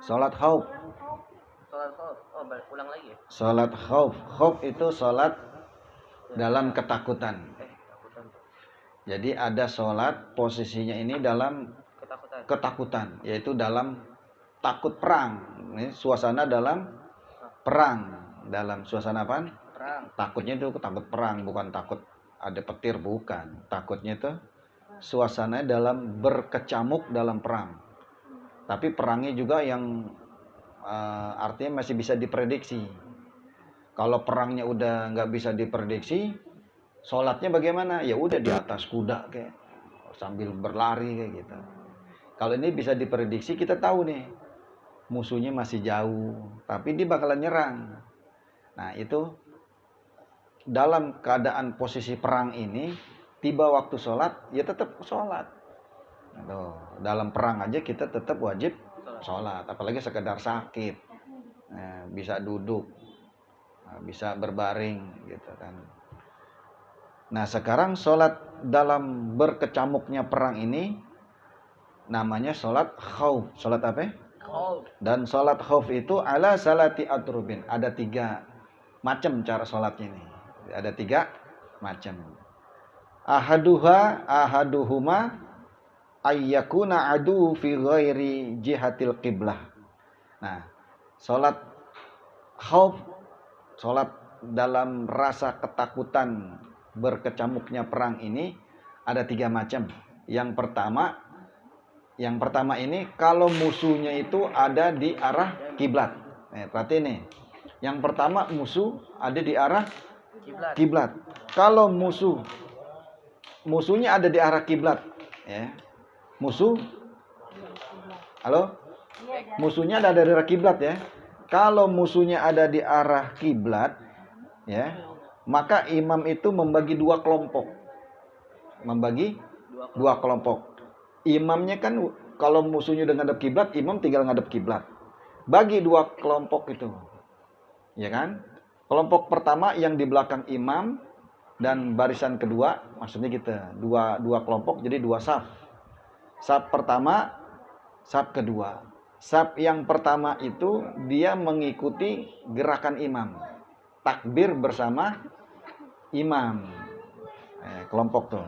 Salat khauf. Salat khauf. Oh, ulang lagi ya? Salat khauf. Khauf itu salat dalam ketakutan. Ketakutan. Jadi ada salat posisinya ini dalam ketakutan, yaitu dalam takut perang. Ini suasana dalam perang. Dalam suasana apa? Perang. Takutnya itu takut perang, bukan takut ada petir, bukan. Takutnya itu suasana dalam berkecamuk dalam perang. Tapi perangnya juga yang artinya masih bisa diprediksi. Kalau perangnya udah nggak bisa diprediksi, sholatnya bagaimana? Ya udah di atas kuda kayak sambil berlari kayak gitu. Kalau ini bisa diprediksi, kita tahu nih musuhnya masih jauh, tapi dia bakalan nyerang. Nah itu dalam keadaan posisi perang ini, tiba waktu sholat, ya tetap sholat. Dalam perang aja kita tetap wajib sholat, apalagi sekedar sakit, nah, bisa duduk, bisa berbaring gitu kan. Nah sekarang sholat dalam berkecamuknya perang ini namanya sholat khauf. Sholat apa? Khauf. Dan sholat khauf itu ala salati atrubin. Ada 3 macam cara sholatnya ini. Ada 3 macam. Ahaduhuma ayyakuna adu fi ghairi jihatil qiblah. Nah, sholat khauf, sholat dalam rasa ketakutan berkecamuknya perang ini ada 3 macam. Yang pertama ini kalau musuhnya itu ada di arah kiblat. Berarti nih, yang pertama musuh ada di arah kiblat. Kalau musuhnya ada di arah kiblat, ya. Musuhnya ada di arah kiblat ya. Kalau musuhnya ada di arah kiblat, ya, maka imam itu membagi 2 kelompok. Imamnya kan kalau musuhnya udah ngadep kiblat, imam tinggal ngadep kiblat. Bagi 2 kelompok itu, ya kan? Kelompok pertama yang di belakang imam dan barisan kedua, maksudnya kita dua kelompok, jadi 2 saf. Saf pertama, saf kedua. Saf yang pertama itu dia mengikuti gerakan imam, takbir bersama imam. Kelompok tuh.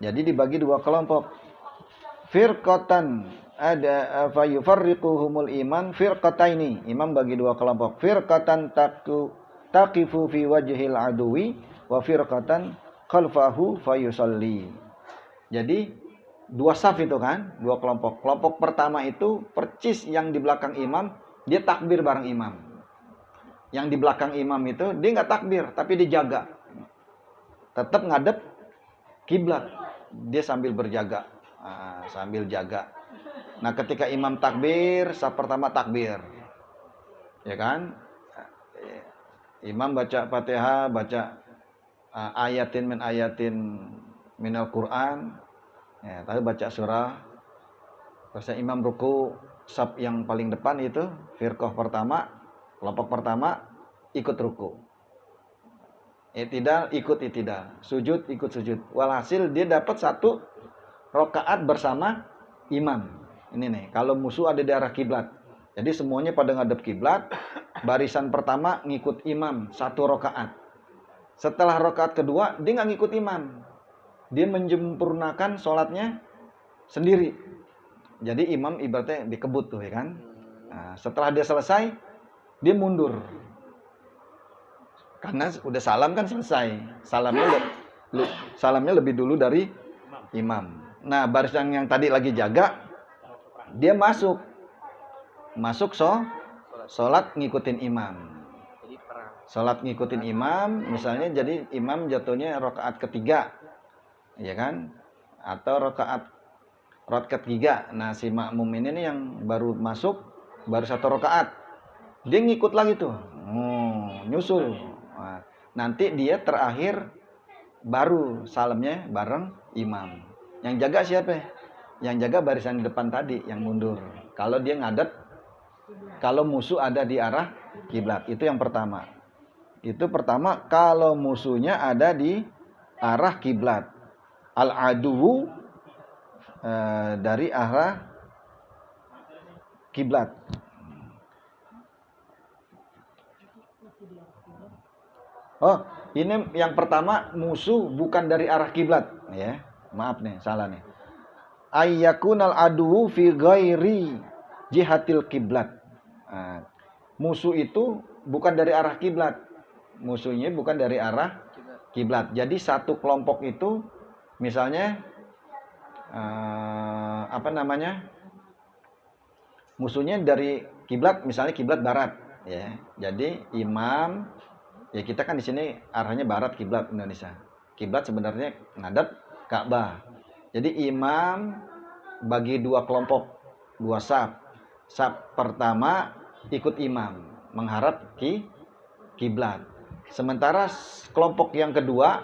Jadi dibagi 2 kelompok. Firqatan ada fayufarriquhumul iman firqataini. Imam bagi 2 kelompok. Firqatan taqifu fi wajhil aduwi wa firqatan khalfahu fayusalli. Jadi 2 saf itu kan, 2 kelompok. Kelompok pertama itu percis yang di belakang imam, dia takbir bareng imam. Yang di belakang imam itu dia nggak takbir, tapi dijaga. Tetap ngadep kiblat. Dia sambil berjaga, sambil jaga. Nah ketika imam takbir, saf pertama takbir, ya kan? Imam baca Fatihah, baca ayatin minal Quran, ya, tapi baca surah. Terus imam ruku, saf yang paling depan itu firqah pertama, kelompok pertama ikut ruku. I'tidal ikut i'tidal, sujud ikut sujud. Walhasil dia dapat 1 rakaat bersama imam. Ini nih, kalau musuh ada di arah kiblat. Jadi semuanya pada ngadep kiblat. Barisan pertama ngikut imam 1 rakaat. Setelah rakaat kedua dia nggak ngikut imam. Dia menyempurnakan sholatnya sendiri. Jadi imam ibaratnya dikebut tuh ya kan. Nah, setelah dia selesai, dia mundur. Karena udah salam kan selesai. Salamnya lebih dulu dari imam. Nah, barisan yang tadi lagi jaga, dia masuk sholat ngikutin imam. Sholat ngikutin imam, misalnya jadi imam jatuhnya rakaat ketiga, ya kan? Atau rakaat ketiga. Nah, si makmum ini nih yang baru masuk, baru 1 rakaat. Dia ngikut lagi tuh, nyusul. Nah, nanti dia terakhir baru salamnya bareng imam. Yang jaga siapa? Yang jaga barisan di depan tadi yang mundur. Kalau dia ngadep, kalau musuh ada di arah kiblat, itu yang pertama. Itu pertama kalau musuhnya ada di arah kiblat. Al-aduwu dari arah kiblat. Oh, ini yang pertama musuh bukan dari arah kiblat, ya. Maaf nih, salah nih. Ayyakunal adu fi ghairi jihatil kiblat. Nah, musuh itu bukan dari arah kiblat. Musuhnya bukan dari arah kiblat. Jadi satu kelompok itu misalnya apa namanya? Musuhnya dari kiblat, misalnya kiblat barat, ya. Jadi imam, ya kita kan di sini arahnya barat kiblat Indonesia. Kiblat sebenarnya ngadep Ka'bah. Jadi imam bagi dua kelompok, dua saf. Saf pertama ikut imam mengharap kiblat. Sementara kelompok yang kedua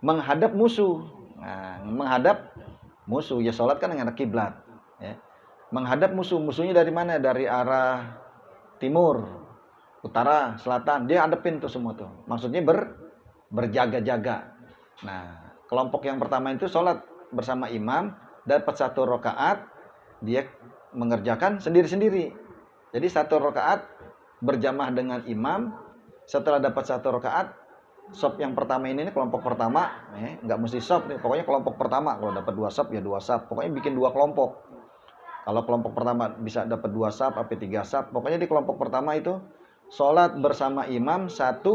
menghadap musuh. Nah, menghadap musuh ya sholat kan dengan kiblat, ya. Menghadap musuhnya dari mana? Dari arah timur, utara, selatan. Dia hadepin tuh semua tuh. Maksudnya berjaga-jaga. Nah, kelompok yang pertama itu sholat bersama imam, dapat 1 rakaat, dia mengerjakan sendiri-sendiri. Jadi 1 rakaat berjamaah dengan imam. Setelah dapat 1 rakaat, sop yang pertama ini kelompok pertama, nggak mesti sop nih, pokoknya kelompok pertama. Kalau dapat 2 sop ya 2 sop. Pokoknya bikin 2 kelompok. Kalau kelompok pertama bisa dapat 2 saf sampai 3 saf. Pokoknya di kelompok pertama itu sholat bersama imam 1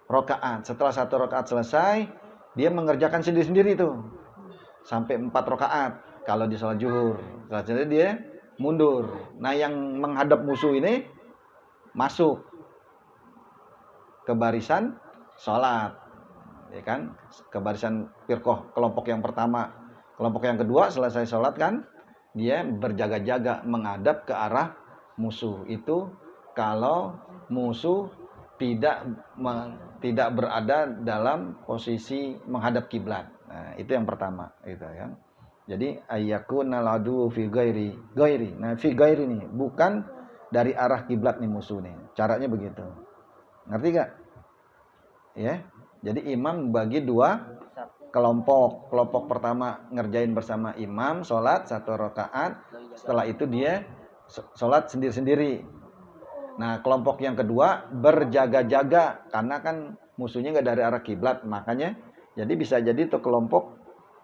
rakaat. Setelah 1 rakaat selesai, dia mengerjakan sendiri-sendiri itu sampai 4 rakaat. Kalau di sholat zuhur, selanjutnya dia mundur. Nah, yang menghadap musuh ini masuk ke barisan sholat, ya kan? Ke barisan firqah kelompok yang pertama. Kelompok yang kedua selesai sholat kan, dia berjaga-jaga menghadap ke arah musuh. Itu kalau musuh tidak berada dalam posisi menghadap kiblat. Nah, itu yang pertama, gitu kan. Jadi ayyakunal adu fi ghairi. Nah, fi ghairi nih, bukan dari arah kiblat nih musuh nih. Caranya begitu. Ngerti gak? Ya. Jadi imam bagi 2 kelompok. Kelompok pertama ngerjain bersama imam, sholat 1 rakaat. Setelah itu dia sholat sendiri-sendiri. Nah, kelompok yang kedua berjaga-jaga karena kan musuhnya nggak dari arah kiblat, makanya jadi bisa jadi tuh kelompok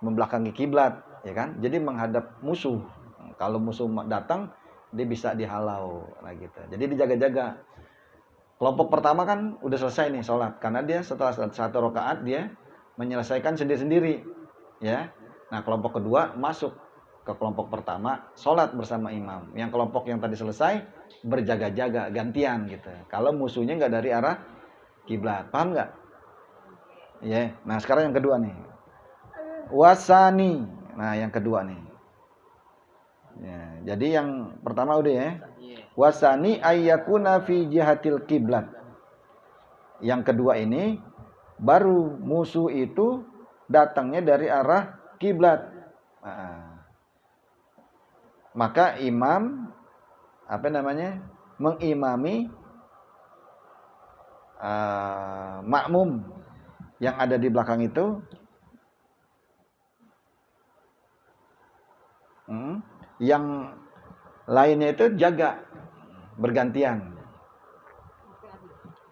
membelakangi kiblat, ya kan? Jadi menghadap musuh. Kalau musuh datang, dia bisa dihalau, nah gitu. Jadi dijaga-jaga. Kelompok pertama kan udah selesai nih sholat, karena dia setelah 1 rakaat dia menyelesaikan sendiri-sendiri, ya. Nah, kelompok kedua masuk ke kelompok pertama, sholat bersama imam. Yang kelompok yang tadi selesai berjaga-jaga, gantian gitu. Kalau musuhnya nggak dari arah kiblat, paham nggak? Ya. Nah, sekarang yang kedua nih, wasani. Nah, yang kedua nih. Ya, jadi yang pertama udah ya. Wasani ayyakuna fi jihatil kiblat. Yang kedua ini baru musuh itu datangnya dari arah kiblat. Nah, maka imam mengimami makmum yang ada di belakang itu, yang lainnya itu jaga bergantian.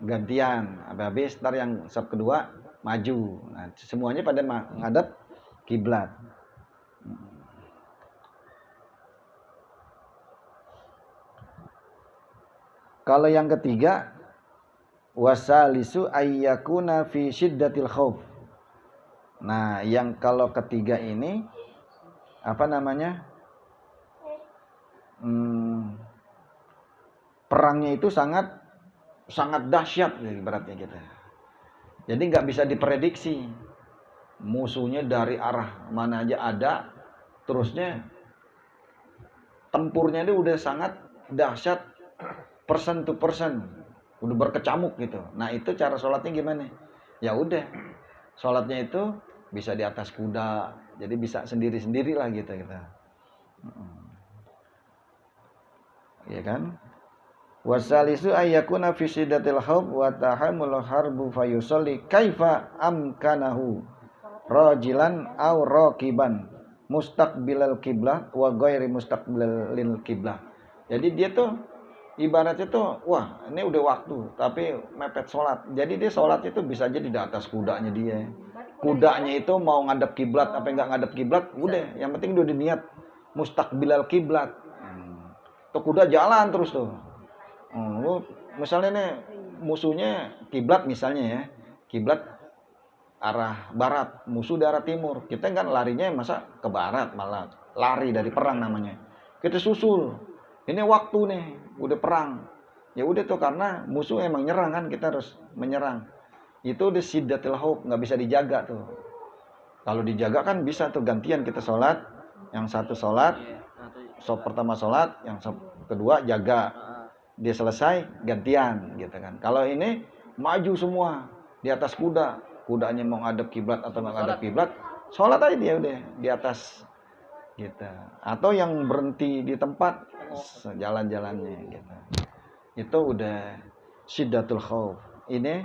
Habis ntar yang saf kedua maju. Nah, semuanya pada menghadap kiblat. Kalau yang ketiga, wasalisu ayyakuna fi syiddatil khauf. Nah, yang kalau ketiga ini perangnya itu sangat dahsyat ibaratnya gitu. Jadi nggak bisa diprediksi musuhnya dari arah mana aja ada, terusnya tempurnya itu udah sangat dahsyat, person to person, udah berkecamuk gitu. Nah, itu cara sholatnya gimana? Ya udah, sholatnya itu bisa di atas kuda, jadi bisa sendiri-sendiri lah gitu. Ya kan? Wasalisu ayyakuna fi syiddatil khawf wa tahammul harbu fayusalli kaifa amkanahu rajilan aw raqiban mustaqbilal qiblah wa ghairi mustaqbilil qiblah. Jadi dia tuh ibaratnya tuh, wah ini udah waktu, tapi mepet sholat. Jadi dia sholat itu bisa aja di atas kudanya dia. Kudanya itu mau ngadep kiblat apa enggak ngadep kiblat, udah. Yang penting udah diniat mustaqbilal kiblat. Tuh kuda jalan terus tuh. Lu misalnya nih musuhnya kiblat misalnya ya, kiblat arah barat, musuh dari arah timur. Kita kan larinya masa ke barat, malah lari dari perang namanya. Kita susul. Ini waktu nih, udah perang. Ya udah tuh karena musuh emang nyerang kan, kita harus menyerang. Itu udah siddatil khauf, nggak bisa dijaga tuh. Kalau dijaga kan bisa tuh gantian kita sholat, yang satu sholat, sop pertama sholat, yang sop kedua jaga. Dia selesai gantian gitu kan. Kalau ini maju semua di atas kuda, kudanya mau ngadep kiblat atau nggak ngadep kiblat, sholat aja dia udah di atas gitu. Atau yang berhenti di tempat jalan-jalannya gitu. Itu udah syiddatul khauf. Ini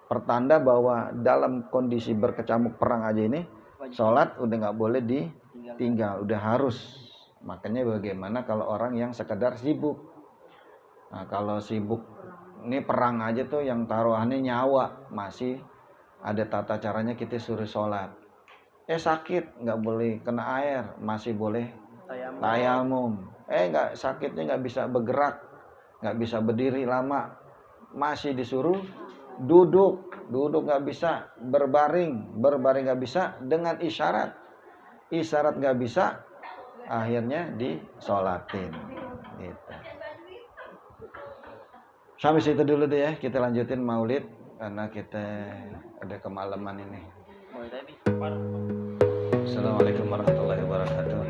pertanda bahwa dalam kondisi berkecamuk perang aja ini sholat udah nggak boleh ditinggal, udah harus. Makanya bagaimana kalau orang yang sekedar sibuk. Nah, kalau sibuk ini perang aja tuh yang taruhannya nyawa, masih ada tata caranya kita suruh sholat. Sakit nggak boleh kena air, masih boleh tayamum. Nggak sakitnya nggak bisa bergerak, nggak bisa berdiri lama, masih disuruh duduk nggak bisa, berbaring nggak bisa, dengan isyarat nggak bisa, akhirnya disolatin gitu. Sampai situ dulu deh ya, kita lanjutin maulid karena kita ada kemalaman ini. Assalamualaikum warahmatullahi wabarakatuh.